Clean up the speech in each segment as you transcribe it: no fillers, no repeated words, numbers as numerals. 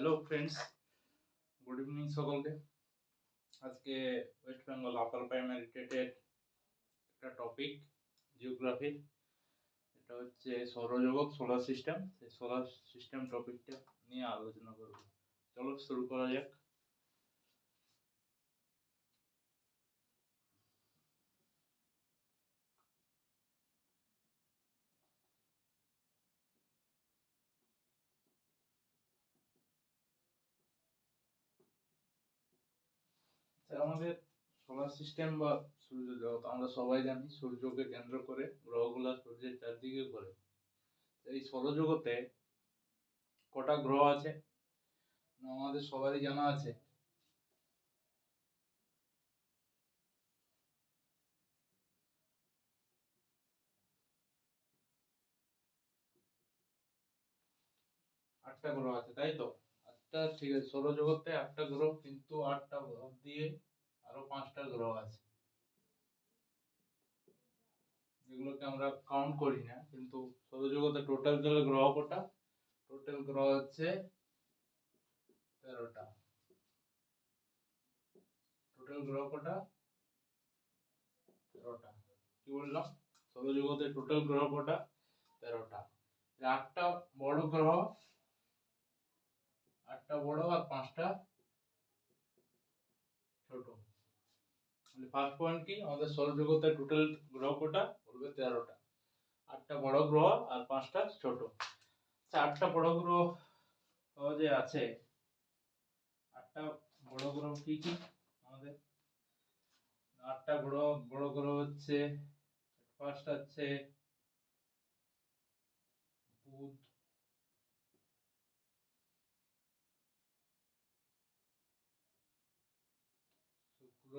Hello friends, good evening সকলকে। আজকে West Bengal upper primary টেটের একটা টপিক জিওগ্রাফির, এটা হচ্ছে সৌরজগৎ, সোলার সিস্টেম। সেই সোলার সিস্টেম টপিকটা নিয়ে আলোচনা করব। চলো শুরু করা যাক। আমাদের সোলার সিস্টেম বা সূর্যজগৎ, আমরা সবাই জানি সূর্যকে কেন্দ্র করে গ্রহগুলা সূর্যের চারদিকে ঘোরে। এই সৌরজগতে কটা গ্রহ আছে আমাদের সবারই জানা আছে। আটটা গ্রহ আছে, তাই তো? আটটা, ঠিক আছে। সৌরজগতে আটটা গ্রহ, কিন্তু আটটা গ্রহ দিয়ে আরো পাঁচটা গ্রহ আছে যেগুলোকে আমরা কাউন্ট করি না। কিন্তু সৌরজগতে টোটাল গ্রহ কটা? টোটাল গ্রহ হচ্ছে 13টা। টোটাল গ্রহ কটা? 13টা। কি বললাম? সৌরজগতে টোটাল গ্রহ কটা? 13টা। আটটা বড় গ্রহ, আটটা বড় আর পাঁচটা ছোট। ফার্স্ট পয়েন্ট কি আমাদের সৌরজগতে টোটাল গ্রহ কটা? বলবে 13টা। আটটা বড় গ্রহ আর পাঁচটা ছোট। আটটা বড় গ্রহ যে আছে, আটটা বড় গ্রহ কি কি আমাদের? আটটা বড় গ্রহ হচ্ছে, ফার্স্ট আছে বুধ, শুক্র,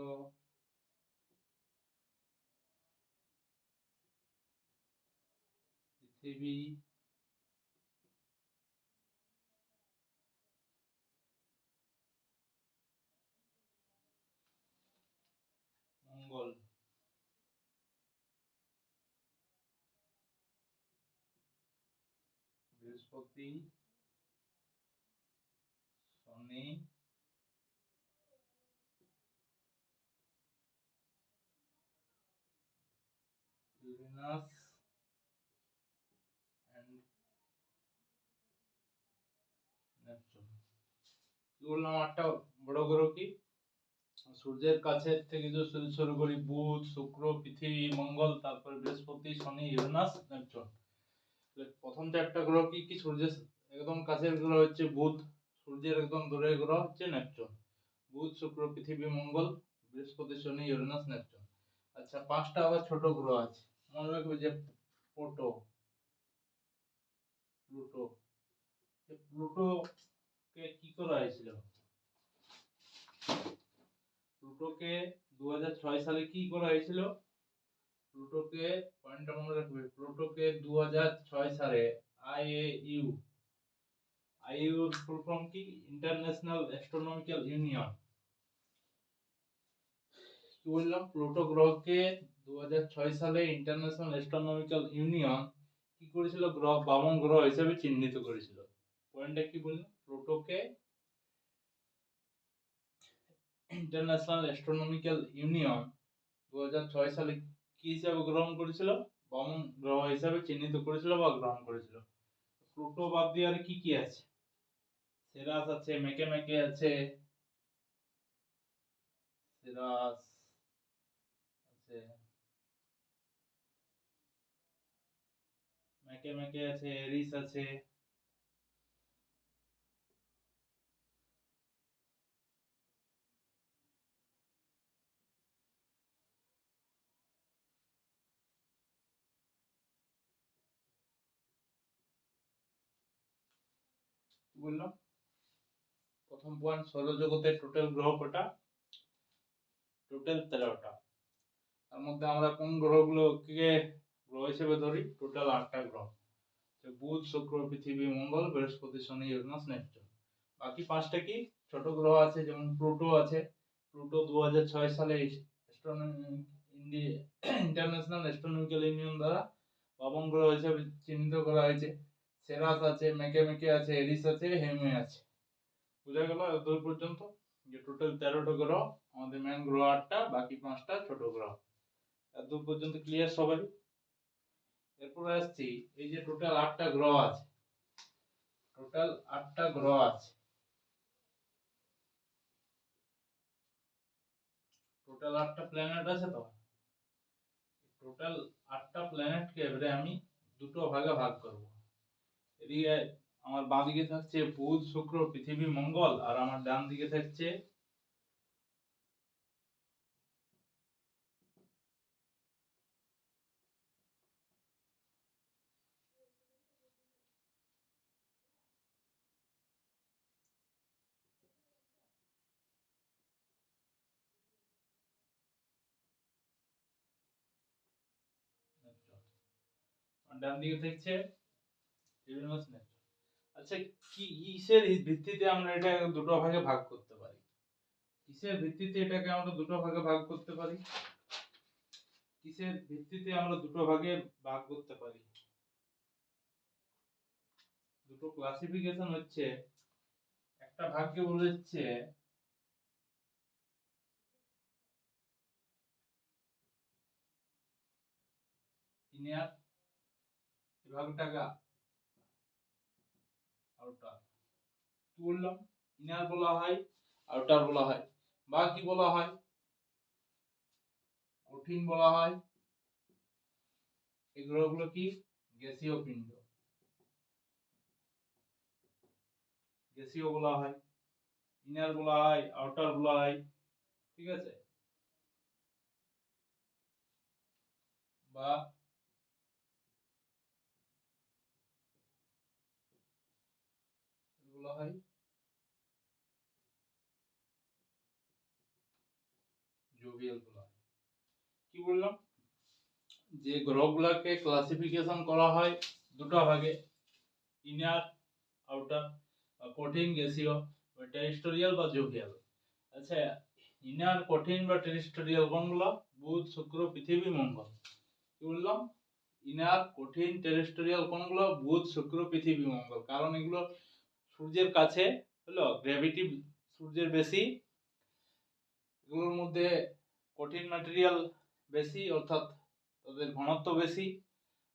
পৃথিবী, মঙ্গল। বৃহস্পতি, শনি, ইউরেনাস এন্ড নেপচুন। কি বললাম? আটটা বড় গ্রহ কি? সূর্যের কাছে থেকে যদি শুরু করি, বুধ, শুক্র, পৃথিবী, মঙ্গল, তারপরে বৃহস্পতি, শনি, ইউরেনাস, নেপচুন। প্রথম চারটা গ্রহ কি কি? সূর্যের একদম কাছের গ্রহ হচ্ছে বুধ, সূর্যের একদম দূরের গ্রহ হচ্ছে নেপচুন। বুধ, শুক্র, পৃথিবী, মঙ্গল, বৃহস্পতি, শনি, ইউরেনাস, নেপচুন। আচ্ছা, পাঁচটা আবার ছোট গ্রহ আছে। মনে রাখবে যে প্লুটো, প্লুটো। প্লুটো কে কি করা হয়েছিল? প্লুটোকে 2006 সালে কি করা হয়েছিল? প্লুটোকে, পয়েন্টটা মনে রাখবে, প্লুটোকে 2006 সালে আইএইউ, আইইউর ফুল ফর্ম কি? International astronomical union. কি বললাম? প্লুটো গ্রহকে 2006 সালে ইন্টারন্যাশনাল অ্যাস্ট্রোনমিক্যাল ইউনিয়ন কি করেছিল? গ্রহ, বামন গ্রহ হিসেবে চিহ্নিত করেছিল। পয়েন্টটা কি বললাম? প্লুটোকে ইন্টারন্যাশনাল অ্যাস্ট্রোনমিক্যাল ইউনিয়ন 2006 সালে কি হিসাবে গ্রহণ করেছিল? বামন গ্রহ হিসাবে চিহ্নিত করেছিল বা গ্রহণ করেছিল। প্লুটো বাদ দিয়ে আর কি কি আছে? সেরাস আছে, মেকে আছে, সেরাস আছে, মেকে আছে, এরিস আছে। বললাম প্রথম পয়েন্ট, সৌরজগতের টোটাল গ্রহ কটা? টোটাল 13টা। তার মধ্যে আমরা কোন গ্রহগুলোকে গ্রহ হিসেবে ধরি? টোটাল 8টা গ্রহ, বুধ, শুক্র, পৃথিবী, মঙ্গল, বৃহস্পতি, শনি, ইউরেনাস, নেপচুন। বাকি পাঁচটা কি? ছোট গ্রহ আছে, যেমন প্লুটো আছে। প্লুটো 2006 সালে ইন্টারন্যাশনাল অ্যাস্ট্রোনমিক্যাল ইউনিয়ন দ্বারা বামন গ্রহ হিসেবে চিহ্নিত করা হয়েছে। সেরাস আছে, মেকে আছে, এরিস আছে, হেমে আছে। বুঝা গেল এত পর্যন্ত যে টোটাল 13টা গ্রহ, আমাদের মেন গ্রহ 8টা, বাকি 5টা ছোট গ্রহ। এত পর্যন্ত ক্লিয়ার সবাই? এরপরে আসছি এই যে টোটাল 8টা গ্রহ আছে, টোটাল 8টা গ্রহ আছে, টোটাল 8টা প্ল্যানেট আছে। তো টোটাল 8টা প্ল্যানেটকে এবারে আমি দুটো ভাগে ভাগ করব। এদিকে আমার বাঁ দিকে থাকছে বুধ, শুক্র, পৃথিবী, মঙ্গল, আর আমার ডান দিকে থাকছে ডান দিকে থাকছে ইউরেনাস, নেপচুন। আচ্ছা, কি কিসের ভিত্তিতে আমরা এটা দুটো ভাগে ভাগ করতে পারি? কিসের ভিত্তিতে এটাকে আমরা দুটো ভাগে ভাগ করতে পারি? কিসের ভিত্তিতে আমরা দুটো ভাগে ভাগ করতে পারি? দুটো ক্লাসিফিকেশন হচ্ছে, একটা ভাগকে বলা হচ্ছে ইনার, এই ভাগটাকে আউটার। কি বললাম? ইনার বলা হয়, আউটার বলা হয়, বা কি বলা হয়? কঠিন বলা হয়। এই গ্রহগুলো কি? গ্যাসীয় পিণ্ড, গ্যাসীয় বলা হয়, ইনার বলা হয়, আউটার বলা হয়। ঠিক আছে? বা বলা হয় জোভিয়াল বলা হয়। কি বললাম? যে গ্রহগুলোকে ক্লাসিফিকেশন করা হয় দুটো ভাগে, ইনার, আউটার, কঠিন, গ্যাসীয়, বা টেরেস্ট্রিয়াল বা জোভিয়াল। আচ্ছা, ইনার, কঠিন বা টেরেস্ট্রিয়াল কোনগুলো? বুধ, শুক্র, পৃথিবী, মঙ্গল। কি বললাম? ইনার, কঠিন, টেরেস্ট্রিয়াল কোনগুলো? বুধ, শুক্র, পৃথিবী, মঙ্গল। কারণ এগুলো সূর্যের কাছে, হলো গ্র্যাভিটি সূর্যের বেশি, এগুলোর মধ্যে কঠিন ম্যাটেরিয়াল বেশি, অর্থাৎ তাদের ঘনত্ব বেশি,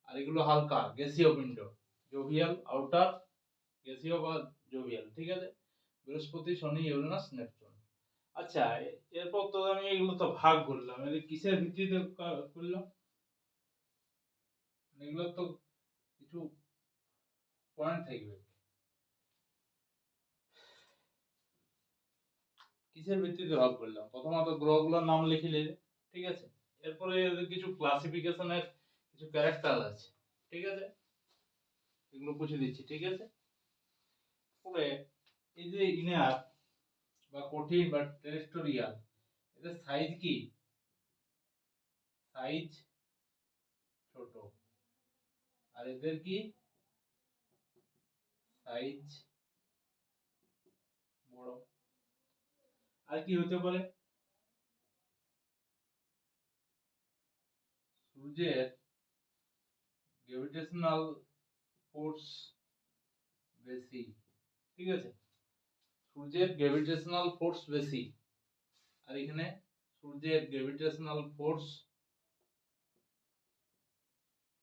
আর এগুলো হালকা, গ্যাসীয় পিণ্ড, জোভিয়াল, আউটার, গ্যাসীয় বা জোভিয়াল। ঠিক আছে? বৃহস্পতি, শনি, ইউরেনাস, নেপচুন। আচ্ছা, এরপর তো আমি এগুলো তো ভাগ করলাম, এর কিসের ভিত্তিতে করলাম? এগুলো তো কিছু পয়েন্ট থাকবে, কিসের ভিত্তিতে ভাগ করলাম? প্রথমত গ্রহগুলোর নাম লিখিলে, ঠিক আছে? এরপরে এদের কিছু ক্লাসিফিকেশনের কিছু ক্যারেক্টার আছে, ঠিক আছে? এগুলো বুঝে দিচ্ছি, ঠিক আছে? পরে এই যে ইনার বা কঠিন বা টেরেস্ট্রিয়াল, এদের সাইজ কি? সাইজ ছোট। আর এদের কি? সাইজ বড়। আর কি হতে পারে? সূর্যের গ্র্যাভিটেশনাল ফোর্স বেশি, ঠিক আছে? সূর্যের গ্র্যাভিটেশনাল ফোর্স বেশি, আর এখানে সূর্যের গ্র্যাভিটেশনাল ফোর্স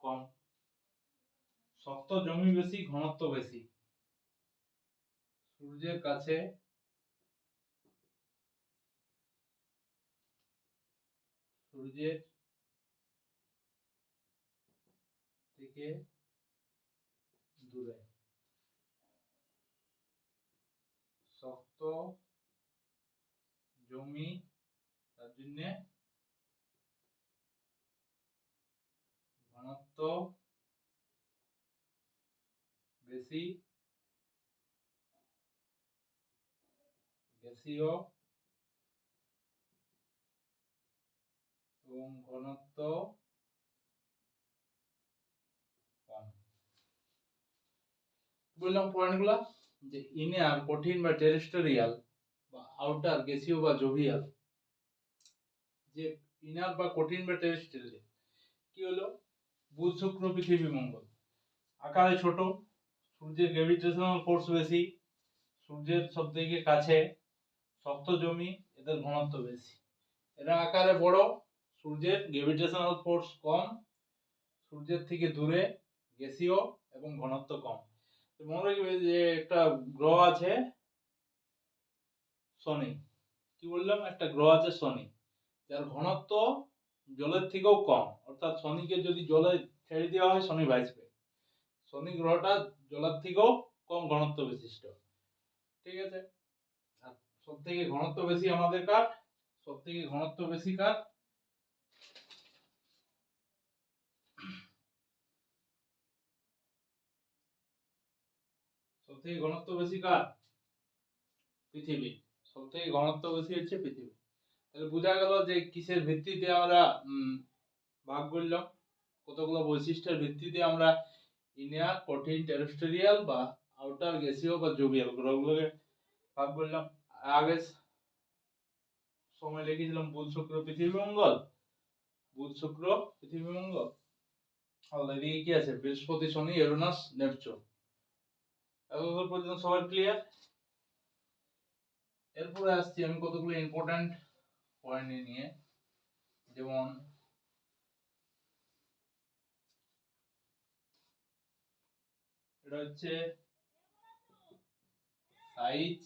কম। শক্ত জমি বেশি, ঘনত্ব বেশি। সূর্যের কাছে সূর্যের থেকে দূরে শক্ত জমি, তার জন্য ঘনত্ব বেশি, গ্যাসীয় এবং ঘনত্ব কম। বললাম পয়েন্টগুলো, যে ইনার, কঠিন বা টেরেস্ট্রিয়াল, বা আউটার, গ্যাসীয় বা জোভিয়াল। যে ইনার বা কঠিন বা টেরেস্ট্রিয়াল কি হলো? বুধ, শুক্র, পৃথিবী, মঙ্গল। আকারে ছোট, সূর্যের গ্র্যাভিটেশনাল ফোর্স বেশি, সূর্যের সব থেকে কাছে, শক্ত জমি, এদের ঘনত্ব বেশি। এরা আকারে বড়, সূর্যের গ্র্যাভিটেশনাল ফোর্স কম, সূর্যের থেকে দূরে, গ্যাসীয় এবং ঘনত্ব কম। মনে রাখবে যে একটা গ্রহ আছে শনি, কি বললাম, একটা গ্রহ আছে শনি, যার ঘনত্ব জলের থেকেও কম, অর্থাৎ শনিকে যদি জলে ছেড়ে দেওয়া হয় শনি ভাসবে। শনি গ্রহটা জলের থেকেও কম ঘনত্ব বিশিষ্ট, ঠিক আছে। আর সব থেকে ঘনত্ব বেশি আমাদের কার, সব থেকে ঘনত্ব বেশি কার, সব থেকে ঘনত্ব বেশি কার, পৃথিবী। সব থেকে ঘনত্ব বেশি হচ্ছে পৃথিবী। তাহলে বোঝা গেল যে কিসের ভিত্তিতে আমরা ভাগ করলাম, কতগুলো বৈশিষ্ট্যের ভিত্তিতে আমরা ইনার, কঠিন, টেরেস্টেরিয়াল বা আউটার, গ্যাসীয় বা জোবিয়াল গ্রহগুলোকে ভাগ করলাম। আগে সময় লিখেছিলাম বুধ, শুক্র, পৃথিবী, মঙ্গল। বুধ, শুক্র, পৃথিবী, মঙ্গল। আর এদিকে কি আছে, বৃহস্পতি, শনি, ইউরেনাস, নেপচুন। এতদূর পর্যন্ত সবার ক্লিয়ার? এরপরে আসছি আমি কতগুলো ইম্পর্টেন্ট পয়েন্ট নিয়ে, যেমন এটা হচ্ছে সাইজ,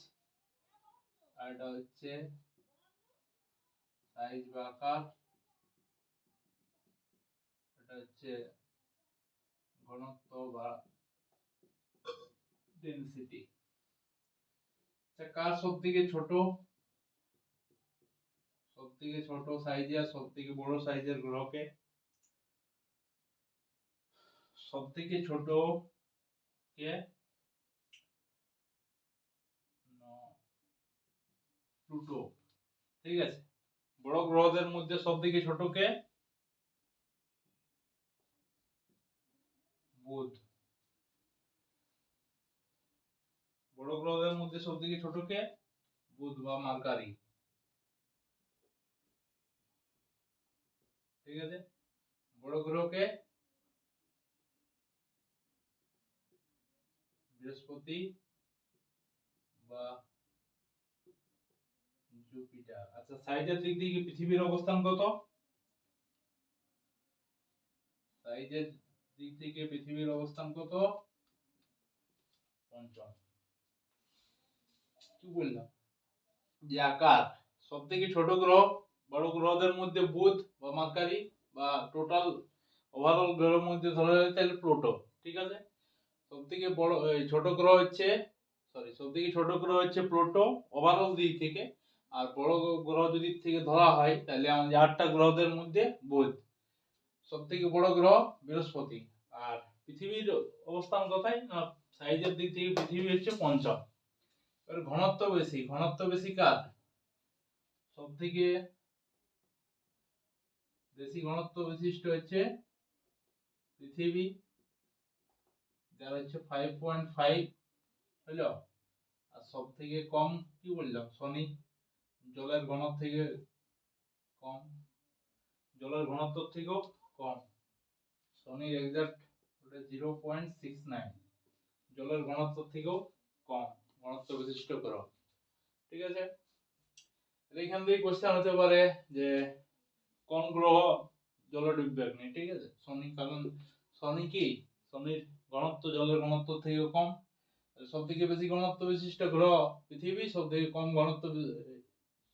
আর এটা হচ্ছে সাইজ বা আকার, এটা হচ্ছে ঘনত্ব বা ডেনসিটি। কার সব থেকে ছোট, সব থেকে ছোট সাইজে আর সব থেকে বড় সাইজের গ্রহকে, সব থেকে ছোট কে প্লুটো, ঠিক আছে। বড় গ্রহদের মধ্যে সব থেকে ছোট কে, বুধ। বড় গ্রহদের মধ্যে সব থেকে ছোট কে, বুধ বা মার্কারি, ঠিক আছে। বড় গ্রহকে বৃহস্পতি বা জুপিটার। আচ্ছা, সাইজের দিক দিয়ে পৃথিবীর অবস্থান কত? সাইজের দিক থেকে পৃথিবীর অবস্থান কত? পঞ্চম। কি বললাম যে আকার, সব থেকে ছোট গ্রহ, বড় গ্রহদের মধ্যে বুধ বা মার্কারি, বা টোটাল ওভারঅল গ্রহের মধ্যে ধরা যায় তাহলে প্লুটো, ঠিক আছে। সব থেকে বড় ছোট গ্রহ হচ্ছে, সরি, সব থেকে ছোট গ্রহ হচ্ছে প্লুটো ওভারঅল দিক থেকে। আর বড় গ্রহ যদি থেকে ধরা হয় তাহলে আমাদের 8টা গ্রহদের মধ্যে বুধ। সব থেকে বড় গ্রহ বৃহস্পতি। আর পৃথিবীর অবস্থান কোথায় না, সাইজের দিক থেকে পৃথিবী হচ্ছে পঞ্চম। এবার ঘনত্ব বেশি, ঘনত্ব বেশি কার, সব থেকে বেশি ঘনত্ব বিশিষ্ট হচ্ছে পৃথিবী, যার হচ্ছে 5.5 হলো। আর সব থেকে কম কি বললাম, শনি, জলের ঘনত্ব থেকে কম, জলের ঘনত্ব থেকেও কম। শনির এক্সাক্ট 0.69, জলের ঘনত্ব থেকেও কম ঘনত্ব বিশিষ্ট গ্রহ, ঠিক আছে। এখান থেকে কোশ্চেন হতে পারে যে কোন গ্রহ জলে ডুববে নেই, ঠিক আছে। শনি, কারণ শনি কি, শনির ঘনত্ব জলের ঘনত্ব থেকে কম। সব থেকে বেশি ঘনত্ব বিশিষ্ট গ্রহ পৃথিবী, সব থেকে কম ঘনত্ব,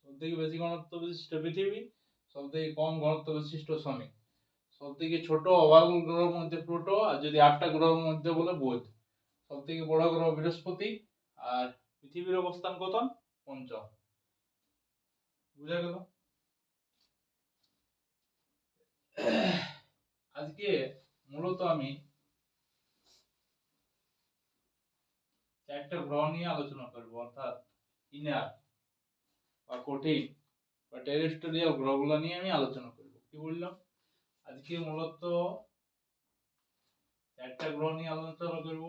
সব থেকে বেশি ঘনত্ব বিশিষ্ট পৃথিবী, সব থেকে কম ঘনত্ব বিশিষ্ট শনি। সব থেকে ছোট ওভারঅল গ্রহের মধ্যে প্লুটো, আর যদি 8টা গ্রহের মধ্যে বলে বুধ। সব থেকে বড় গ্রহ বৃহস্পতি, আর পৃথিবীর অবস্থান কত, পঞ্চম। বুঝা গেল? আজকে মূলত আমি 4টা গ্রহ নিয়ে আলোচনা করব, অর্থাৎ ইনার বা কঠিন বা টেরেস্ট্রিয়াল গ্রহগুলো নিয়ে আমি আলোচনা করব। কি বললাম, আজকে মূলত 4টা গ্রহ নিয়ে আলোচনা করব।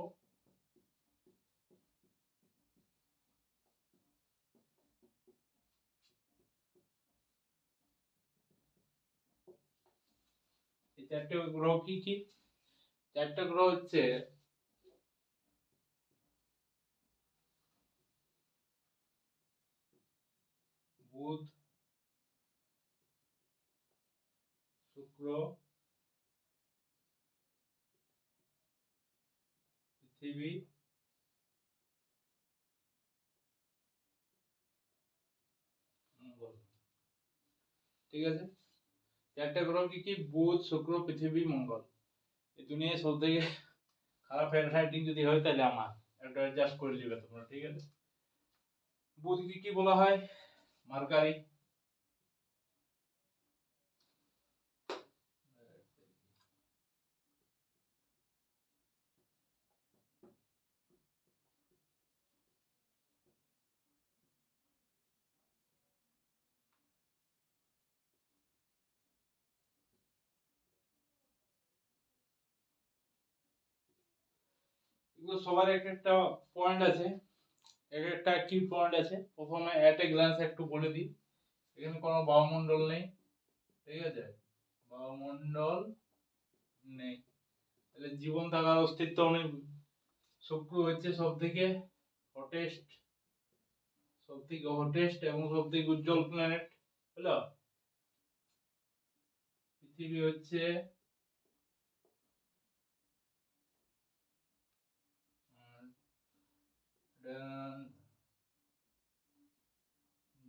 এই 4টে গ্রহ কি কি? 4টা গ্রহ হচ্ছে বুধ, শুক্র, পৃথিবী, মঙ্গল। ঠিক আছে, চারটা গ্রহ কি কি? বুধ, শুক্র, পৃথিবী, মঙ্গল। এই দুনিয়ায় সব থেকে খারাপ হ্যান্ড রাইটিং যদি হয় তাহলে আমার একটা অ্যাডজাস্ট করে দিবে তোমরা। ঠিক আছে, বুধ কি বলা হয়? মার্কারি। এগুলো সবার এক একটা পয়েন্ট আছে, এক একটা কি পয়েন্ট আছে। প্রথমে এট এ গ্ল্যান্স একটু বলে দিই, এখানে কোনো বায়ুমণ্ডল নেই। ঠিক আছে, বায়ুমণ্ডল নেই, তাহলে জীবন থাকার অস্তিত্ব নেই। শুক্র হচ্ছে সব থেকে হটেস্ট এবং সব থেকে উজ্জ্বল প্ল্যানেট। হলো, পৃথিবী হচ্ছে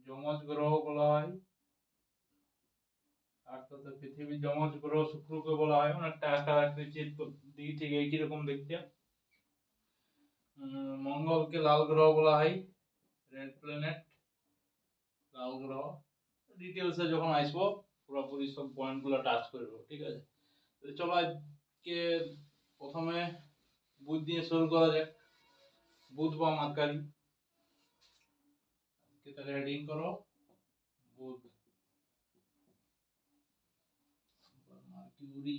যমজ গ্রহ বলা হয়। আর তো পৃথিবী যমজ গ্রহ, শুক্রকে বলা হয় অনেকটা আকার আকৃতির দিক থেকে একই রকম দেখতে। মঙ্গলকে লাল গ্রহ বলা হয়, রেড প্ল্যানেট, লাল গ্রহ। ডিটেলসে যখন আসবো পুরোপুরি সব পয়েন্টগুলো টাচ করবো। ঠিক আছে, চলো আজকে প্রথমে বুধ দিয়ে শুরু করা যাক। বুধ বা মার্কারি, তাহলে হেডিং করো বুধ, মার্কিউরি।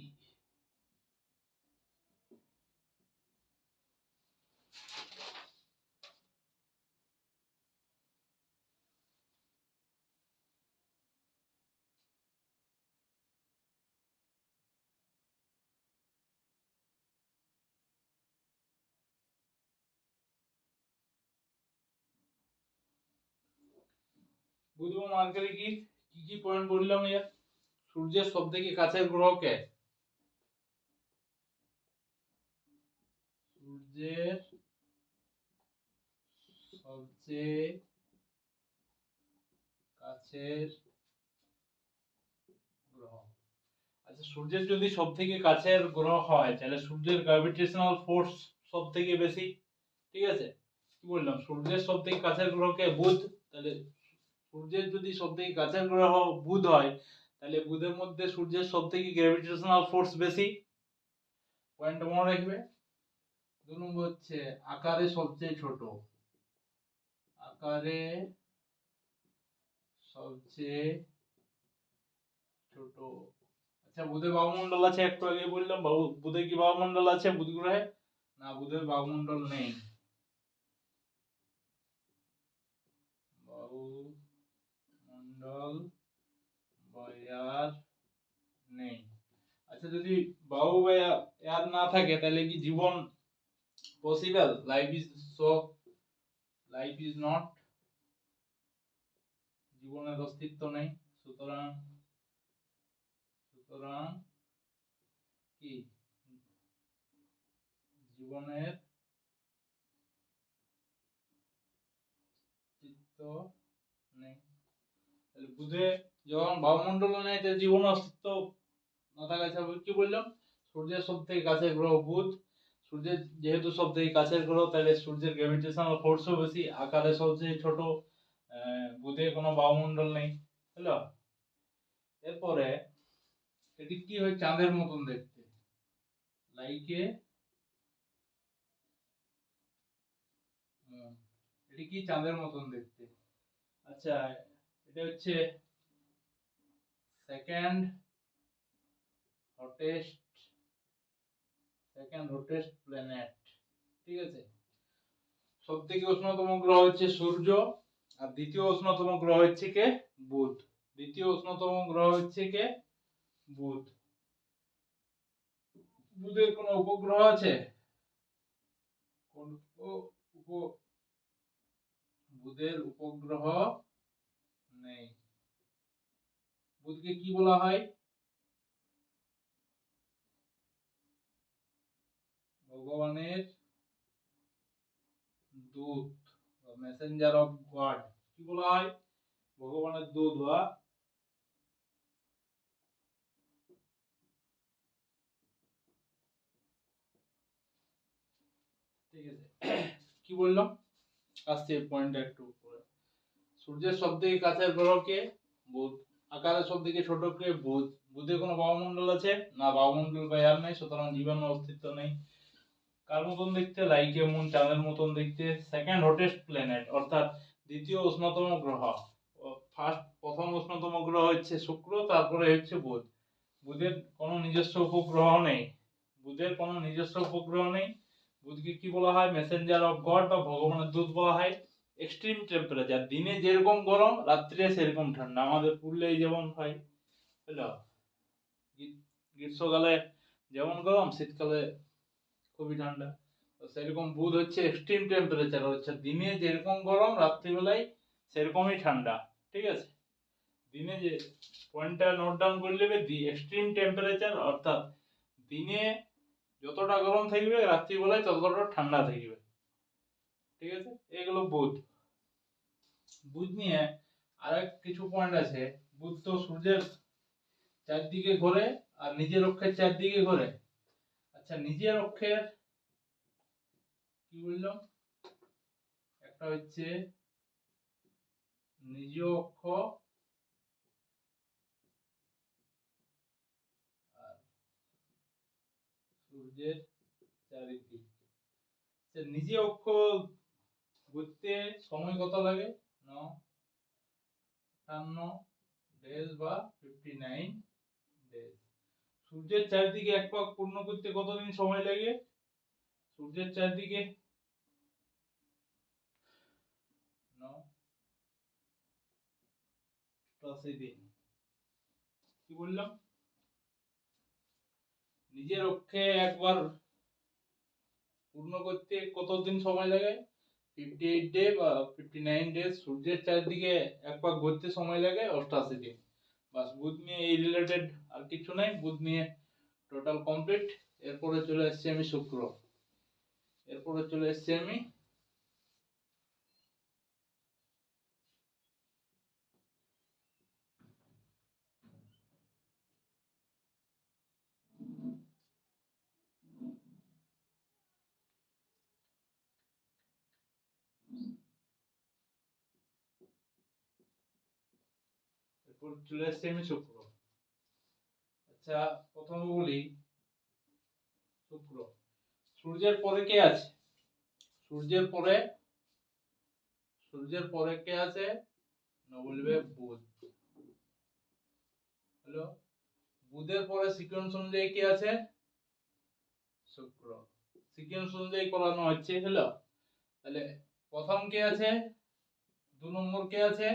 বুধ বা মার্কারি কি কি পয়েন্ট বললাম? ইয়ার সূর্যের সব থেকে কাছের গ্রহ কে? সূর্যের সবচেয়ে কাছের গ্রহ। আচ্ছা, সূর্যের যদি সব থেকে কাছের গ্রহ হয় তাহলে সূর্যের গ্র্যাভিটেশনাল ফোর্স সব থেকে বেশি। ঠিক আছে, কি বললাম? সূর্যের সব থেকে কাছের গ্রহ কে? বুধ। তাহলে সূর্যের যদি সব থেকে কাছের গ্রহ বুধ হয় তাহলে বুধের মধ্যে সূর্যের সব থেকে গ্র্যাভিটেশনাল ফোর্স বেশি। পয়েন্ট মনে রাখবে। 2 নম্বর হচ্ছে আকারে সবচেয়ে ছোট। আকারে সবচেয়ে ছোট। আচ্ছা, বুধে বায়ুমণ্ডল আছে? একটু আগে বললাম বুধে কি বায়ুমণ্ডল আছে বুধ গ্রহে? না, বুধের বায়ুমণ্ডল নেই। বায়ুমণ্ডল বা এয়ার নেই। আচ্ছা, যদি বায়ু বা এয়ার না থাকে তাহলে কি জীবন পসিবল? লাইফ ইজ নট, জীবনের অস্তিত্ব নেই। সুতরাং কি জীবনের অস্তিত্ব নেই। তাহলে বুধে যখন বায়ুমণ্ডল নেই তাহলে জীবন অস্তিত্ব না থাকা যাবে। কি বললাম? সূর্যের সব থেকে কাছের গ্রহ বুধ। সূর্যের যেহেতু সব থেকে কাছের গ্রহ তাহলে সূর্যের গ্র্যাভিটেশনাল ফোর্সও বেশি, আকারে সবচেয়ে ছোট, বুধে কোনো বায়ুমণ্ডল নেই। হলো, এরপরে এটি কি হয়? চাঁদের মতন দেখতে, লাইকে এটি কি চাঁদের মতন দেখতে। আচ্ছা, এটা হচ্ছে সেকেন্ড হটেস্ট প্ল্যানেট। ঠিক আছে, সব থেকে উষ্ণতম গ্রহ হচ্ছে সূর্য, আর দ্বিতীয় উষ্ণতম গ্রহ হচ্ছে কে? বুধ। দ্বিতীয় উষ্ণতম গ্রহ হচ্ছে কে? বুধ। বুধের কোনো উপগ্রহ আছে? বুধের উপগ্রহ নেই। বুধকে কি বলা হয়? ভগবানের দূত, মেসেঞ্জার অফ গড। কি বলা হয়? ভগবানের দূত বা ঠিক আছে। কি বললাম? আসছে পয়েন্টটা একটু পরে। সূর্যের সবথেকে কাছের গ্রহ কে? বুধ। আকারে সবথেকে ছোট কে? বুধ। বুধে কোনো বায়ুমণ্ডল আছে? না, বায়ুমণ্ডল বা এয়ার নেই, সুতরাং জীবনের অস্তিত্ব নেই। কার মতন দেখতে? লাইকে মুন, চাঁদের মতন দেখতে। সেকেন্ড হটেস্ট প্ল্যানেট, অর্থাৎ দ্বিতীয় উষ্ণতম গ্রহ। প্রথম উষ্ণতম গ্রহ হচ্ছে শুক্র, তারপরে হচ্ছে বুধ। বুধের কোনো নিজস্ব উপগ্রহ নেই। বুধের কোনো নিজস্ব উপগ্রহ নেই। বুধকে কি বলা হয়? মেসেঞ্জার অফ গড বা ভগবানের দূত বলা হয়। এক্সট্রিম টেম্পারেচার, দিনে যেরকম গরম রাত্রে সেরকম ঠান্ডা। আমাদের পুরুলিয়ায় যেমন হয়, বুঝলো, গ্রীষ্মকালে যেমন গরম, শীতকালে খুবই ঠান্ডা। তো সেরকম বুধ হচ্ছে এক্সট্রিম টেম্পারেচার, হচ্ছে দিনে যেরকম গরম রাত্রিবেলায় সেরকমই ঠান্ডা। ঠিক আছে, দিনে যে পয়েন্টটা নোট ডাউন করে নেবে, দি এক্সট্রিম টেম্পারেচার, অর্থাৎ দিনে যতটা গরম থাকবে রাত্রিবেলায় ততটা ঠান্ডা থাকবে। ঠিক আছে, এগুলো বুধ। বুধ নিয়ে আরেক কিছু পয়েন্ট আছে। বুধ তো সূর্যের চারদিকে ঘোরে আর নিজের অক্ষের চারদিকে ঘোরে। আচ্ছা, নিজের অক্ষের কি বললাম? একটা হচ্ছে নিজ অক্ষ আর সূর্যের চারিদিক। নিজে অক্ষ ঘুরতে সময় কত লাগে? 58 ডেজ বা 59 ডেজ। সূর্যের চারিদিকে এক পাক পূর্ণ করতে কতদিন সময় লাগে? সূর্যের চারিদিকে 89 দিন। কি বললাম? নিজের অক্ষে একবার পূর্ণ করতে কতদিন সময় লাগে? 58 ডে বা 59 ডেজ। সূর্যের চারিদিকে এক পাক ঘুরতে সময় লাগে 88 দিন। বাস, বুধ নিয়ে এই রিলেটেড আর কিছু নাই। বুধ নিয়ে টোটাল কমপ্লিট। এরপরে চলে এসেছি আমি শুক্র। এরপরে চলে এসেছি আমি শুক্র। আচ্ছা, প্রথমে বলি শুক্র। সূর্যের পরে কে আছে? সূর্যের পরে কে আছে? না, বলবে বুধ। হ্যালো, বুধের পরে সিকোয়েন্স অনুযায়ী কে আছে? শুক্র। সিকোয়েন্স অনুযায়ী করানো হচ্ছে। হ্যালো, তাহলে প্রথম কে আছে? 2 নম্বর কে আছে?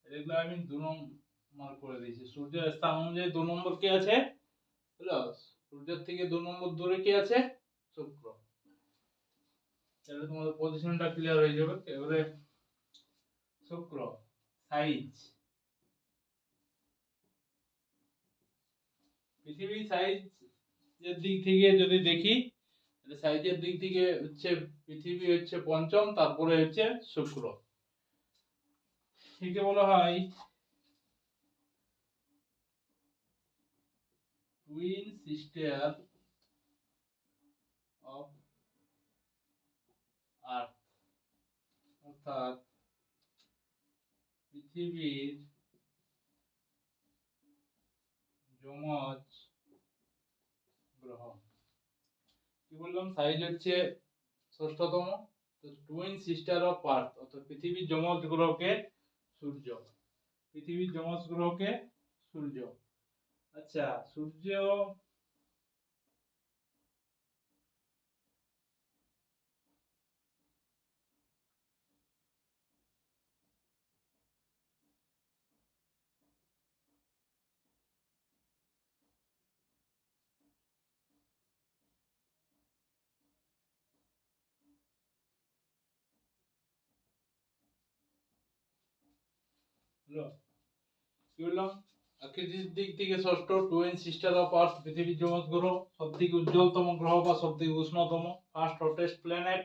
এগুলো আমি 2 নম্বর করে দিয়েছি। সূর্যের স্থান অনুযায়ী 2 নম্বর কে আছে? হ্যালো, সূর্যের থেকে 2 নম্বর দূরে কে আছে? শুক্র। তাহলে তোমাদের পজিশনটা ক্লিয়ার হয়ে যাবে। এবারে শুক্র সাইজ, পৃথিবীর সাইজ এর দিক থেকে যদি দেখি, তাহলে সাইজের দিক থেকে হচ্ছে পৃথিবী হচ্ছে পঞ্চম, তারপরে হচ্ছে শুক্র। একে বলা হয় টুইন সিস্টার অফ আর্থ, অর্থাৎ পৃথিবীর যমজ গ্রহ। কি বললাম? সাইজ হচ্ছে ষষ্ঠতম। তো টুইন সিস্টার অফ আর্থ, অর্থাৎ পৃথিবীর যমজ গ্রহকে সূর্য। পৃথিবীর যমজ গ্রহকে সূর্য। আচ্ছা, সূর্য হলো কি বললাম, আকৃতির দিক থেকে ষষ্ঠ, টুইন সিস্টার অফ আর্থ, পৃথিবীর যমজ গ্রহ, সবথেকে উজ্জ্বলতম গ্রহ বা সবথেকে উষ্ণতম, first hottest planet,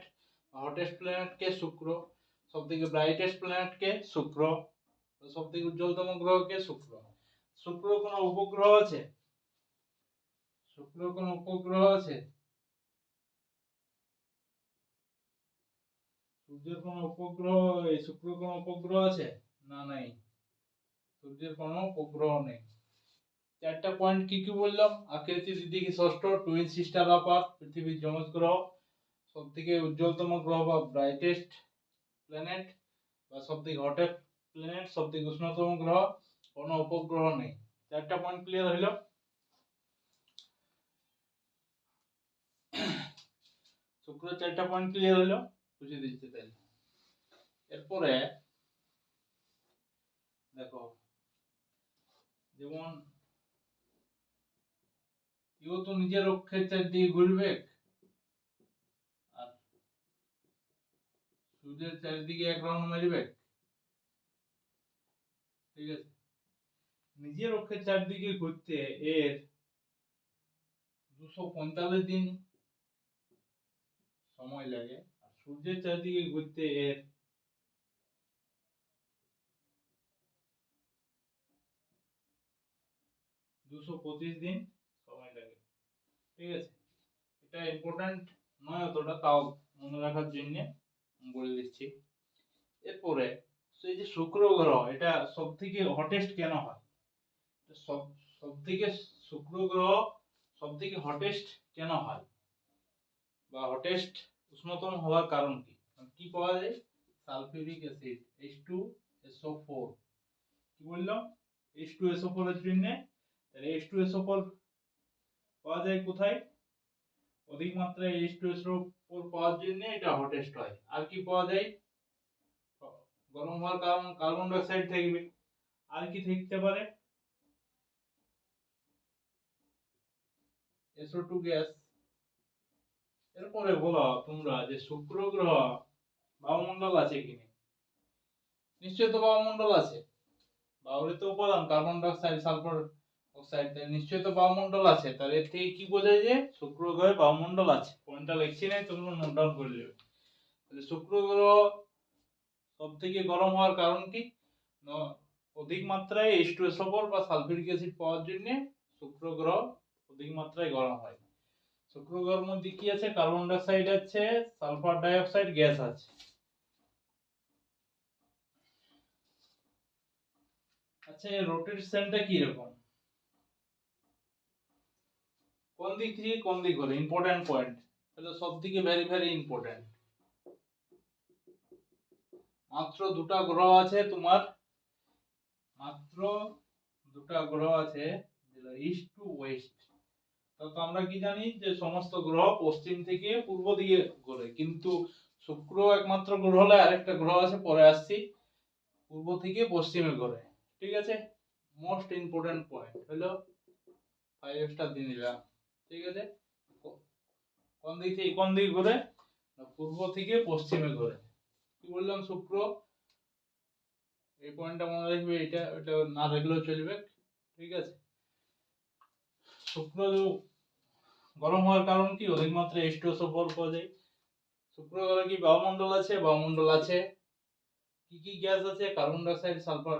hottest planet কে শুক্র, সবথেকে ব্রাইটেস্ট প্ল্যানেট কে শুক্র, সবথেকে উজ্জ্বলতম গ্রহ কে শুক্র। শুক্র কোনো উপগ্রহ আছে? শুক্র কোনো উপগ্রহ আছে? সূর্যের কোনো উপগ্রহ, এই শুক্র কোনো উপগ্রহ আছে? না, নাই। সূর্যের কোনো উপগ্রহ নেই। চারটা পয়েন্ট কি কি বললাম, আকৃতির দিক থেকে ষষ্ঠ, টুইন সিস্টার অফ আর্থ, পৃথিবীর যমজ গ্রহ, সবথেকে উজ্জ্বলতম গ্রহ বা ব্রাইটেস্ট প্ল্যানেট বা সবথেকে হটেস্ট প্ল্যানেট, সবথেকে উষ্ণতম গ্রহ, কোনো উপগ্রহ নেই। চারটা পয়েন্ট ক্লিয়ার হইল। শুক্র চারটা পয়েন্ট ক্লিয়ার হইল, বুঝিয়ে দিচ্ছি তাই। এরপরে দেখো, যেমন ইও তো নিজের অক্ষের চারদিকে ঘুরবে, আর সূর্যের চারদিকে এক রাউন্ড মারবে, ঠিক আছে। নিজের অক্ষের চারদিকে ঘুরতে এর 245 দিন সময় লাগে, আর সূর্যের চারদিকে ঘুরতে এর 225 দিন সময় লাগে, ঠিক আছে। এটা ইম্পর্টেন্ট নয় অতটা, তাও মনে রাখার জন্য বলে দিচ্ছি। এরপরে সেই যে শুক্র গ্রহ, এটা সব থেকে হটেস্ট কেন হয়? সব সব থেকে শুক্র গ্রহ সব থেকে হটেস্ট কেন হয়, বা হটেস্ট উষ্ণতম হওয়ার কারণ কি? কি পাওয়া যায়? Sulphuric acid H2SO4। কি বললাম? H2SO4 এর জন্য, তাহলে H2SO4 পাওয়া যায় কোথায়? অধিক মাত্রায় H2SO4 পাওয়ার জন্য এটা হটেস্ট হয়। আর কি পাওয়া যায়? গরম হওয়ার কারণ কার্বন ডাই অক্সাইড থাকবে। আর কি থাকতে পারে? SO2 gas. এরপরে বলো তোমরা যে শুক্র গ্রহ বায়ুমণ্ডল আছে কিনা? নিশ্চয়ই তো বায়ুমণ্ডল আছে। বায়ুর তো উপাদান carbon die oxide, sulphur oxide, নিশ্চয়ই তো বায়ুমণ্ডল আছে। তাহলে এর থেকে কি বোঝায় যে শুক্র গ্রহে বায়ুমণ্ডল আছে। পয়েন্টটা লিখছি না, তোমরা নোট ডাউন করে নেবে। তাহলে শুক্র গ্রহ সবথেকে গরম হওয়ার কারণ কি? অধিক মাত্রায় H2SO4 বা সালফিউরিক অ্যাসিড পাওয়ার জন্য শুক্র গ্রহ অধিক মাত্রায় গরম হয়। শুক্র গ্রহের মধ্যে কি আছে? কার্বন ডাই অক্সাইড আছে, সালফার ডাই অক্সাইড গ্যাস আছে। আচ্ছা, এর রোটেশনটা কি রকম? কোন দিক থেকে কোন দিক হলো? ইম্পর্টেন্ট পয়েন্ট, তাহলে সবথেকে ভেরি ভেরি ইম্পর্টেন্ট। মাত্র দুটা গ্রহ আছে তোমার, মাত্র দুটা গ্রহ আছে, যেটা ইস্ট টু ওয়েস্ট। তো আমরা কি জানি যে সমস্ত গ্রহ পশ্চিম থেকে পূর্ব দিকে ঘোরে, কিন্তু শুক্র একমাত্র গ্রহ হলে আরেকটা গ্রহ আছে, পরে আসছি, পূর্ব থেকে পশ্চিমে ঘোরে, ঠিক আছে। মোস্ট ইম্পর্টেন্ট পয়েন্ট হলো 5 স্টার দিয়ে নিলাম, ঠিক আছে। কোন দিক থেকে কোন দিকে ঘোরে? পূর্ব থেকে পশ্চিমে ঘোরে। কি বললাম? শুক্র, এই পয়েন্টটা মনে রাখবে, এটা ওটা না রাখলেও চলবে, ঠিক আছে। শুক্র গরম হওয়ার কারণ কি? অধিক মাত্রায় H2SO4 পাওয়া যায়। শুক্র গ্রহে কি বায়ুমণ্ডল আছে? বায়ুমণ্ডল আছে। কি কি গ্যাস আছে? Carbon die oxide, sulphur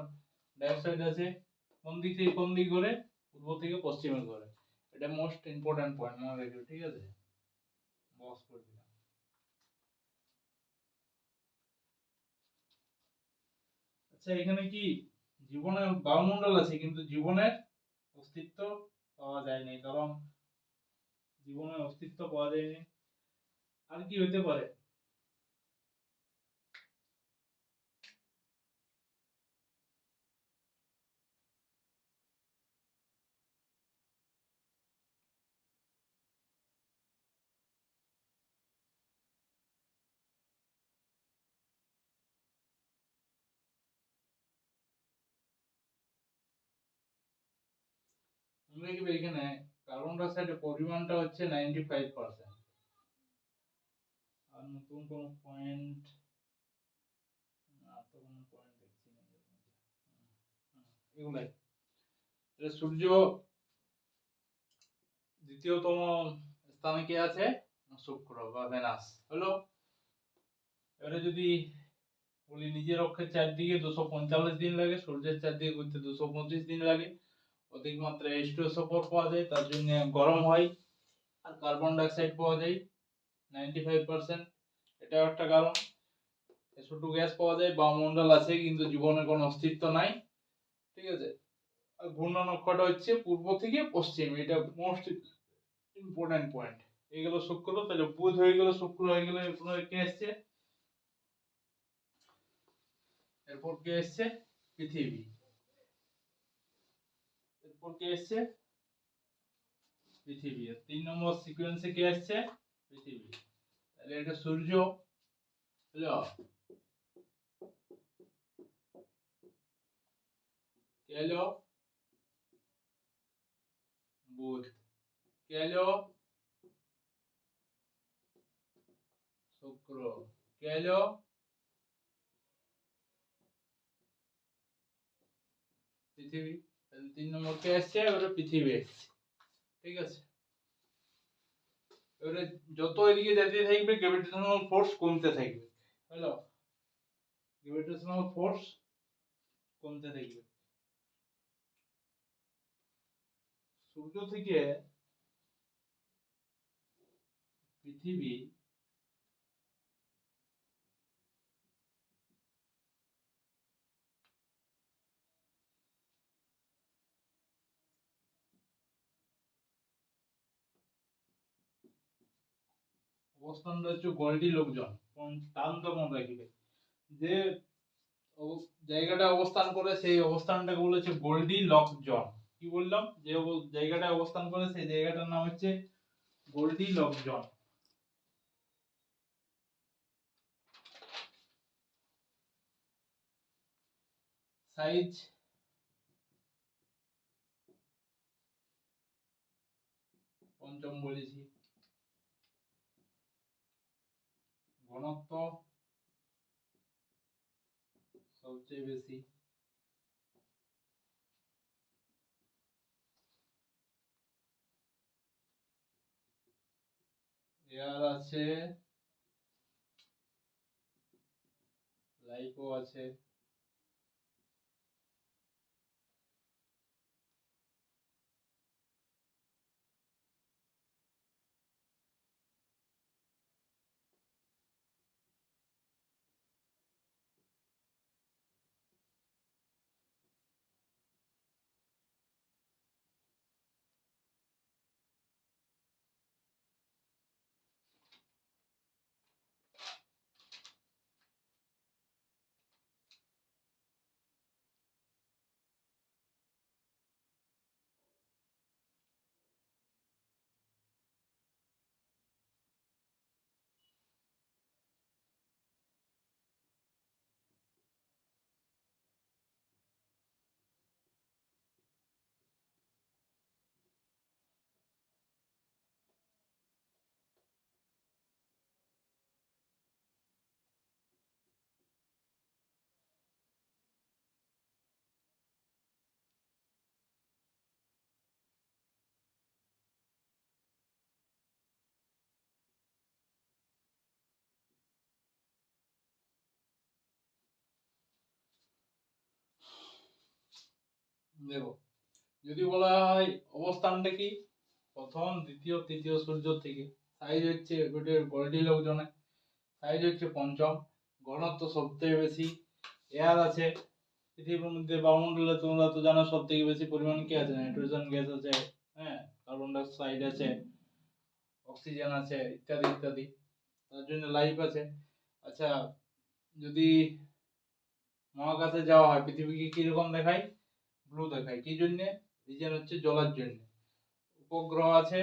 die oxide আছে। কোন দিক থেকে কোন দিক ঘোরে? পূর্ব থেকে পশ্চিমে ঘোরে। এটা মোস্ট ইম্পর্টেন্ট পয়েন্ট, মনে রাখবে, ঠিক আছে। বস করে দিলাম। আচ্ছা, এখানে কি জীবনের বায়ুমণ্ডল আছে, কিন্তু জীবনের অস্তিত্ব পাওয়া যায়নি, কারণ জীবনের অস্তিত্ব পাওয়া যায়নি। আর কি হতে পারে? মনে রাখবে, এখানে কার্বন ডাই অক্সাইডের পরিমাণটা হচ্ছে 95%। আর নতুন কোন পয়েন্ট? না, তো কোন পয়েন্ট দেখছি না এগুলাই। সূর্য দ্বিতীয়তম স্থানে কে আছে? শুক্র বা ভেনাস হলো। এবারে যদি বলি নিজের অক্ষের চারদিকে 245 দিন লাগে, সূর্যের চারদিকে ঘুরতে 225 দিন লাগে। অধিক মাত্রায় H2SO4 পাওয়া যায়, তার জন্য গরম হয়। আর কার্বন ডাইঅক্সাইড পাওয়া যায় 95%, এটাও একটা কারণ। SO2 গ্যাস পাওয়া যায়, বায়ুমণ্ডল আছে কিন্তু জীবনের কোনো অস্তিত্ব নাই। ঠিক আছে। আর ঘূর্ণন অক্ষটা হচ্ছে পূর্ব থেকে পশ্চিম, এটা মোস্ট ইম্পর্টেন্ট পয়েন্ট। এইগুলো শুক্র, তাহলে বুধ হয়ে গেল, শুক্র হয়ে গেল, এরপর কে আসছে? এরপর কে আসছে? পৃথিবী। এরপর কে আসছে? পৃথিবী। 3 নম্বর সিকোয়েন্সে কে আসছে? পৃথিবী। তাহলে এটা সূর্য হলো, কে হলো? বুধ। কে হলো? শুক্র। কে হলো? পৃথিবী। তাহলে 3 নম্বর কে আসছে? এবারে পৃথিবী আসছে। ঠিক আছে। এবারে যত এদিকে যেতে থাকবে গ্র্যাভিটেশনাল ফোর্স কমতে থাকবে। হলো, গ্র্যাভিটেশনাল ফোর্স কমতে থাকবে। সূর্য থেকে পৃথিবী অবস্থানটা হচ্ছে গোল্ডি লোকজন টান তো মনে রাখবে, যে জায়গাটা অবস্থান করে সেই অবস্থানটাকে বলেছে গোল্ডি লক জোন। কি বললাম? যে জায়গাটা অবস্থান করে সেই জায়গাটার নাম হচ্ছে গোল্ডি লক জোন। সাইজ পঞ্চম বলেছি, ঘনত্ব সবচেয়ে বেশি, এয়ার আছে, লাইফও আছে, দেখো যদি বলা হয় অবস্থানটা কি, প্রথম দ্বিতীয় তৃতীয় সূর্য থেকে, সাইজ হচ্ছে গোল্ডি লক জোনে, সাইজ হচ্ছে পঞ্চম, ঘনত্ব সবথেকে বেশি, এয়ার আছে পৃথিবীর মধ্যে, বায়ুমণ্ডলে তোমরা তো জানো সব থেকে বেশি পরিমাণ কি আছে? নাইট্রোজেন গ্যাস আছে, হ্যাঁ, কার্বন ডাইঅক্সাইড আছে, অক্সিজেন আছে, ইত্যাদি ইত্যাদি, তার জন্য লাইফ আছে। আচ্ছা, যদি মহাকাশে যাওয়া হয় পৃথিবীকে কিরকম দেখায়? ব্লু দেখায়। কি জন্য? রিজন হচ্ছে জলের জন্য। উপগ্রহ আছে,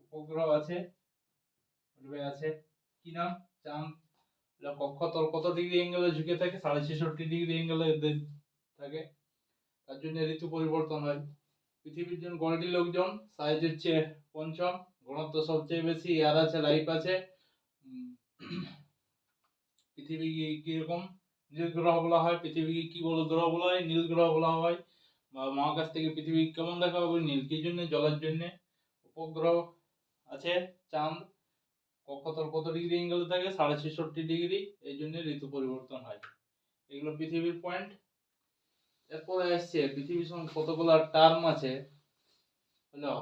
উপগ্রহ আছে, আছে কি নাম? চাঁদ। কক্ষতল কত ডিগ্রি অ্যাঙ্গেলে ঝুঁকে থাকে? 66.5 ডিগ্রি অ্যাঙ্গেলে থাকে, তার জন্য ঋতু পরিবর্তন হয়। পৃথিবীর জন্য গোল্ডি লোকজন, সাইজ হচ্ছে পঞ্চম, ঘনত্ব সবচেয়ে বেশি, এয়ার আছে, লাইফ আছে। পৃথিবী কিরকম? নীল গ্রহ বলা হয়। পৃথিবীকে কি বলে গ্রহ বলা হয়? নীল গ্রহ বলা হয়। বা মহাকাশ থেকে পৃথিবী কেমন দেখা হবে? নীল। কি জন্য? জলের জন্য। উপগ্রহ আছে চাঁদ, কক্ষতল কত ডিগ্রি অ্যাঙ্গেলে থাকে? 66.5 ডিগ্রি। এই জন্য ঋতু পরিবর্তন হয়। এগুলো পৃথিবীর পয়েন্ট। এরপরে আসছে পৃথিবীর সঙ্গে কতগুলো টার্ম আছে, হলো,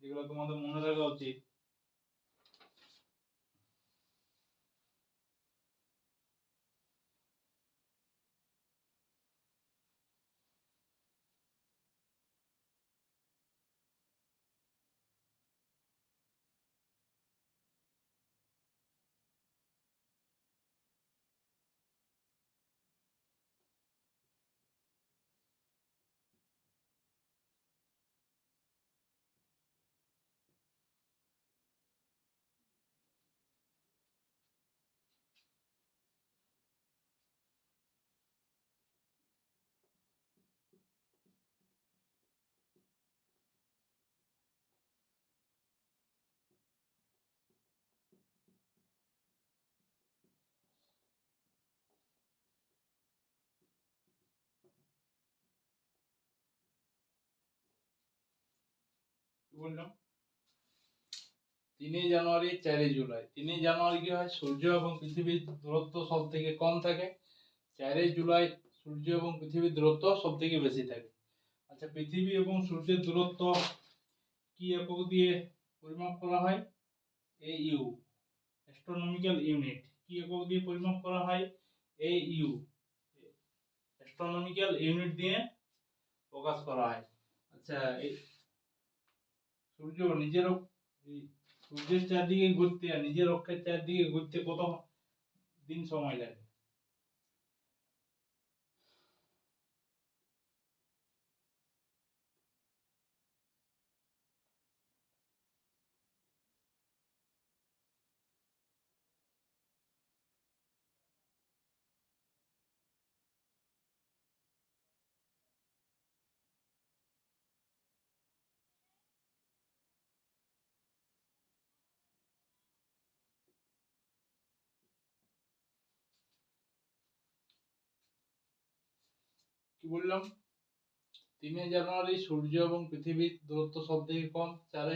যেগুলো তোমাদের মনে রাখা উচিত। কি বললাম? 3 জানুয়ারি 4 জুলাই। 3 জানুয়ারি কি হয়? সূর্য এবং পৃথিবীর দূরত্ব সব থেকে কম থাকে। 4 জুলাই সূর্য এবং পৃথিবীর দূরত্ব সব থেকে বেশি থাকে। আচ্ছা, পৃথিবী এবং সূর্যের দূরত্ব কি একক দিয়ে পরিমাপ করা হয়? AU, astronomical unit. কি একক দিয়ে পরিমাপ করা হয়? AU, অ্যাস্ট্রোনমিক্যাল ইউনিট দিয়ে প্রকাশ করা হয়। আচ্ছা, এই সূর্য সূর্যের চারদিকে ঘুরতে আর নিজের অক্ষের চারদিকে ঘুরতে কত দিন সময় লাগে? কি বললাম? 3 জানুয়ারি সূর্য এবং পৃথিবীর দূরত্ব সব থেকে কম। 3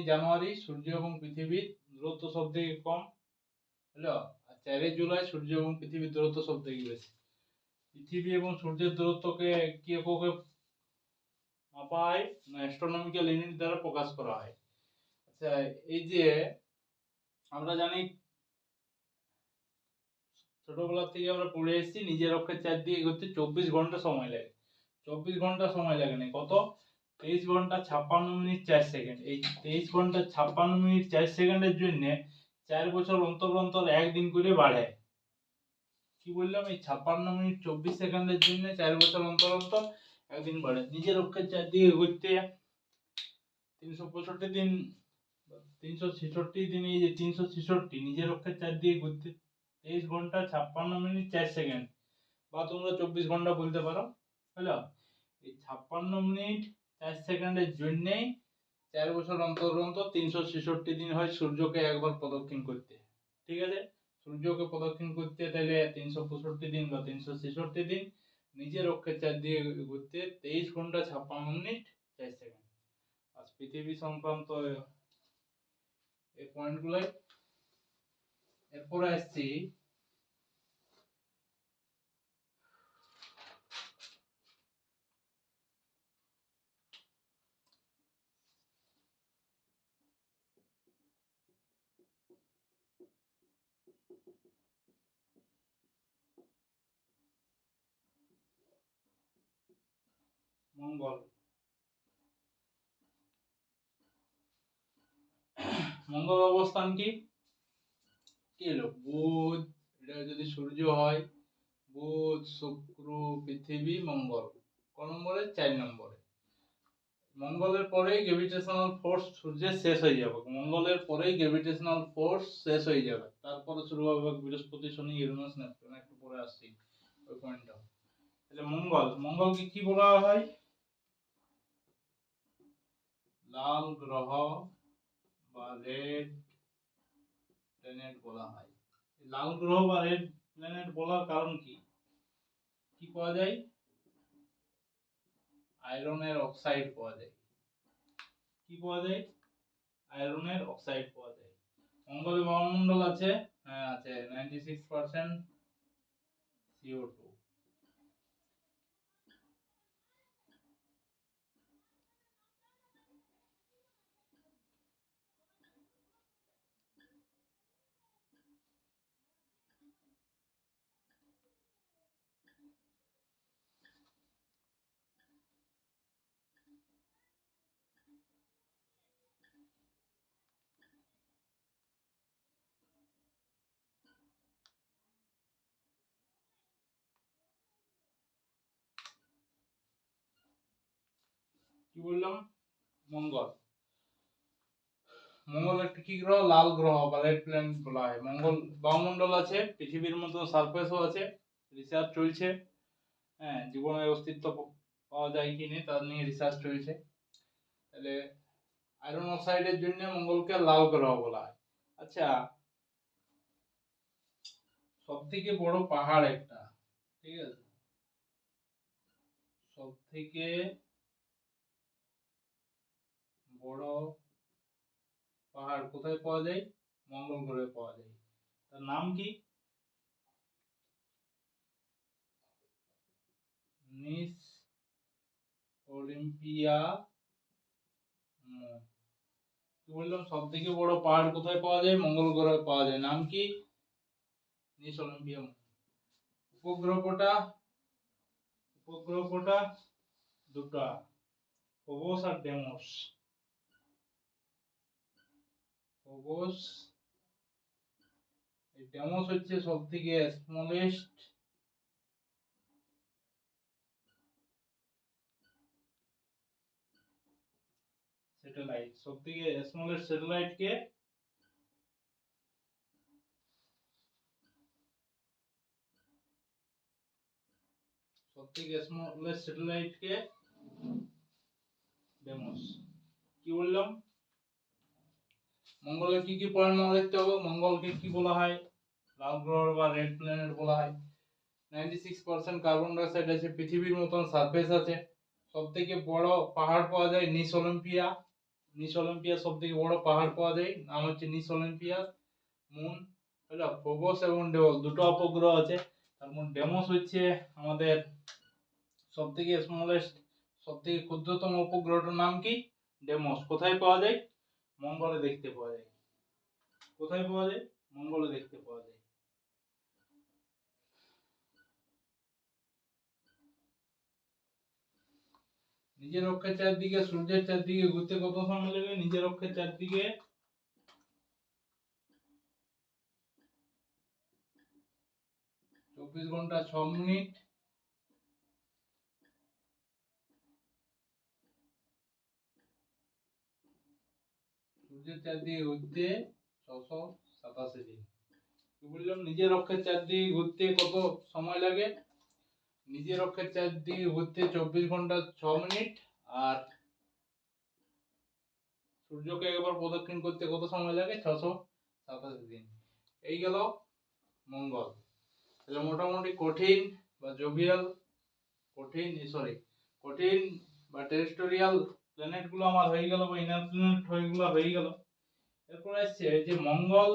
জানুয়ারি সূর্য এবং পৃথিবীর দূরত্ব সব থেকে কম, হলো। আর 4 জুলাই সূর্য এবং পৃথিবীর দূরত্ব সব থেকে বেশি। পৃথিবী এবং সূর্যের দূরত্বকে কি এককে মাপা হয়? না, অ্যাস্ট্রোনমিক্যাল ইউনিট দ্বারা প্রকাশ করা হয়। আচ্ছা, এই যে আমরা জানি ছোটবেলা থেকে আমরা পড়ে এসেছি নিজের অক্ষের চারদিকে ঘুরতে 24 ঘন্টা সময় লাগে। 24 ঘন্টা সময় লাগে না, কত? 23 ঘন্টা 56 মিনিট 4 সেকেন্ড। এই 23 ঘন্টা 56 মিনিট 4 সেকেন্ডের জন্য 4 বছর অন্তর অন্তর একদিন করে বাড়ে। কি বললাম? এই 56 মিনিট 24 সেকেন্ডের জন্য 4 বছর অন্তর অন্তর একদিন বাড়ে। নিজের অক্ষের চারদিকে ঘুরতে 365 দিন, 366 দিন, এই যে 366 নিজের অক্ষের চারদিকে ঘুরতে 23 ঘন্টা 56 মিনিট 4 সেকেন্ড, বা তোমরা 24 ঘন্টা বলতে পারো, হলো। এই 56 মিনিট 4 সেকেন্ডের জন্যেই 4 বছর অন্তর অন্তর 366 দিন হয় সূর্যকে একবার প্রদক্ষিণ করতে। ঠিক আছে? সূর্যকে প্রদক্ষিণ করতে তাহলে 365 দিন বা 366 দিন, নিজের অক্ষের চারদিকে ঘুরতে 23 ঘন্টা 56 মিনিট 4 সেকেন্ড। আজ পৃথিবী সংক্রান্ত এই পয়েন্টগুলোই। এরপরে আসছি মঙ্গল। মঙ্গল অবস্থান কি? কি হলো? বুধ, এটা যদি সূর্য হয়, বুধ, শুক্র, পৃথিবী, মঙ্গল। ক নম্বরে? 4 নম্বরে। মঙ্গলের পরেই গ্র্যাভিটেশনাল ফোর্স সূর্যের শেষ হয়ে যাবে। মঙ্গলের পরেই গ্র্যাভিটেশনাল ফোর্স শেষ হয়ে যাবে, তারপরে শুরু হবে বৃহস্পতি, শনি, ইউরেনাস, নেপচুন। একটু পরে আসছি ওই পয়েন্টটা। তাহলে মঙ্গলকে কি বলা হয়? লাল গ্রহ বা রেড প্ল্যানেট বলা হয়। লাল গ্রহ বা রেড প্ল্যানেট বলার কারণ কি? কি পাওয়া যায়? আয়রনের অক্সাইড পাওয়া যায়। কি পাওয়া যায়? আয়রনের অক্সাইড পাওয়া যায়। মঙ্গলে বায়ুমণ্ডল আছে? হ্যাঁ আছে, 96% CO2। কি বললাম? মঙ্গল। মঙ্গল একটা কি গ্রহ? লাল গ্রহ বা রেড প্ল্যানেট বলা হয়। মঙ্গল বায়ুমণ্ডল আছে, পৃথিবীর মতো সারফেসও আছে, রিসার্চ চলছে। হ্যাঁ, জীবনের অস্তিত্ব পাওয়া যায় কি নেই তার নিয়ে রিসার্চ চলছে। তাহলে আয়রন অক্সাইডের জন্য মঙ্গলকে লাল গ্রহ বলা হয়। আচ্ছা, সব থেকে বড় পাহাড় একটা, ঠিক আছে, সব থেকে বড় পাহাড় কোথায় পাওয়া যায়? মঙ্গল গ্রহে পাওয়া যায়। তার নাম কি? নিস অলিম্পিয়া। কি বললাম? সব থেকে বড় পাহাড় কোথায় পাওয়া যায়? মঙ্গল গ্রহে পাওয়া যায়। নাম কি? নিস অলিম্পিয়া। উপগ্রহ কটা? উপগ্রহ কটা? দুটা, ফোবস আর ডেমোস। ফোবস, এই ডেমোস হচ্ছে সব থেকে স্মলেস্ট স্যাটেলাইট। সব থেকে স্মলেস্ট স্যাটেলাইট কে? সব থেকে স্মলেস্ট স্যাটেলাইট কে? ডেমোস। কি বললাম? মঙ্গলে কি কি পয়েন্ট মনে রাখতে হবে? মঙ্গলকে কি বলা হয়? লাল গ্রহ বা রেড প্ল্যানেট বলা হয়। 96% কার্বন ডাইঅক্সাইড আছে, পৃথিবীর মতন সারফেস আছে, সব থেকে বড় পাহাড় পাওয়া যায় নিস অলিম্পিয়া। নিস অলিম্পিয়া সব থেকে বড় পাহাড় পাওয়া যায়, নাম হচ্ছে নিস অলিম্পিয়া। মুন হলো ফোবস এবং ডেমোস, দুটো উপগ্রহ আছে। তার মধ্যে ডেমোস হচ্ছে আমাদের সব থেকে স্মলেস্ট, সব থেকে ক্ষুদ্রতম উপগ্রহটার নাম কি? ডেমোস। কোথায় পাওয়া যায়? মঙ্গলে দেখতে পাওয়া যায়। কোথায় পাওয়া যায়? মঙ্গলে দেখতে পাওয়া যায়। নিজের অক্ষের চারদিকে সূর্যের চারদিকে ঘুরতে কত সময় লাগে? নিজের অক্ষের চারদিকে 24 ঘন্টা 6 মিনিট। সূর্যের চারদিকে ঘুরতে 687 দিন। কি বললাম? নিজের অক্ষের চারদিকে ঘুরতে কত সময় লাগে? নিজের অক্ষের চারদিকে ঘুরতে 24 ঘন্টা 6 মিনিট। আর সূর্যকে একবার প্রদক্ষিণ করতে কত সময় লাগে? 687 দিন। এই গেল মঙ্গল। তাহলে মোটামুটি কঠিন বা জোভিয়াল, কঠিন বা টেরেস্টেরিয়াল প্ল্যানেট গুলো আমার হয়ে গেল, বা ইনার প্ল্যানেট হয়ে গেল। এরপর আসছে যে মঙ্গল।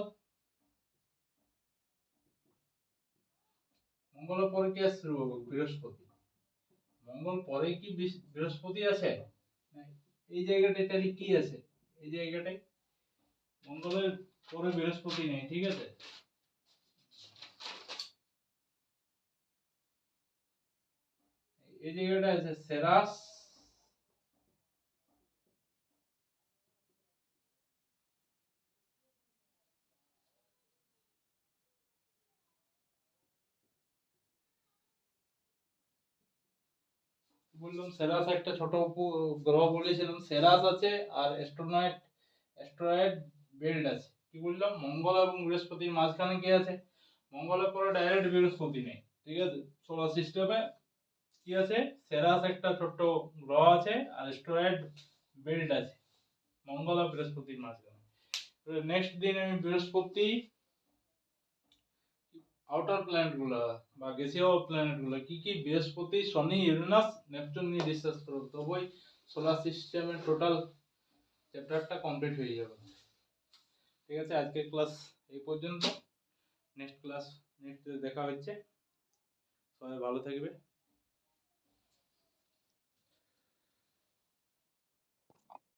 মঙ্গলের পরে কি আসছে? বৃহস্পতি। মঙ্গল পরে কি বৃহস্পতি আছে? এই জায়গাটায় তাহলে কি আছে? এই জায়গাটায় মঙ্গলের পরে বৃহস্পতি নেই, ঠিক আছে। এই জায়গাটা আছে সেরাস, বললাম সেরাস একটা ছোট গ্রহ বলেছিলাম, সেরাস আছে। আর অ্যাস্ট্রয়েড বেল্ট আছে। কি বললাম? মঙ্গল এবং বৃহস্পতির মাঝখানে কি আছে? মঙ্গলের পরে ডাইরেক্ট বৃহস্পতি নেই, ঠিক আছে। সোলার সিস্টেমে কি আছে? সেরাস একটা ছোট্ট গ্রহ আছে, আর অ্যাস্ট্রয়েড বেল্ট আছে মঙ্গল আর বৃহস্পতির মাঝখানে। নেক্সট দিন আমি বৃহস্পতি আউটার প্ল্যানেট গুলা বা গ্যাসীয় প্ল্যানেট গুলা কি কি বৃহস্পতি শনি ইউরেনাস নেপচুন নিয়ে ডিসকাস করব, তবেই সোলার সিস্টেমের টোটাল চ্যাপ্টারটা কমপ্লিট হয়ে যাবে। ঠিক আছে, আজকের ক্লাস এই পর্যন্ত। নেক্সট দেখা হচ্ছে। সবাই ভালো থাকবে।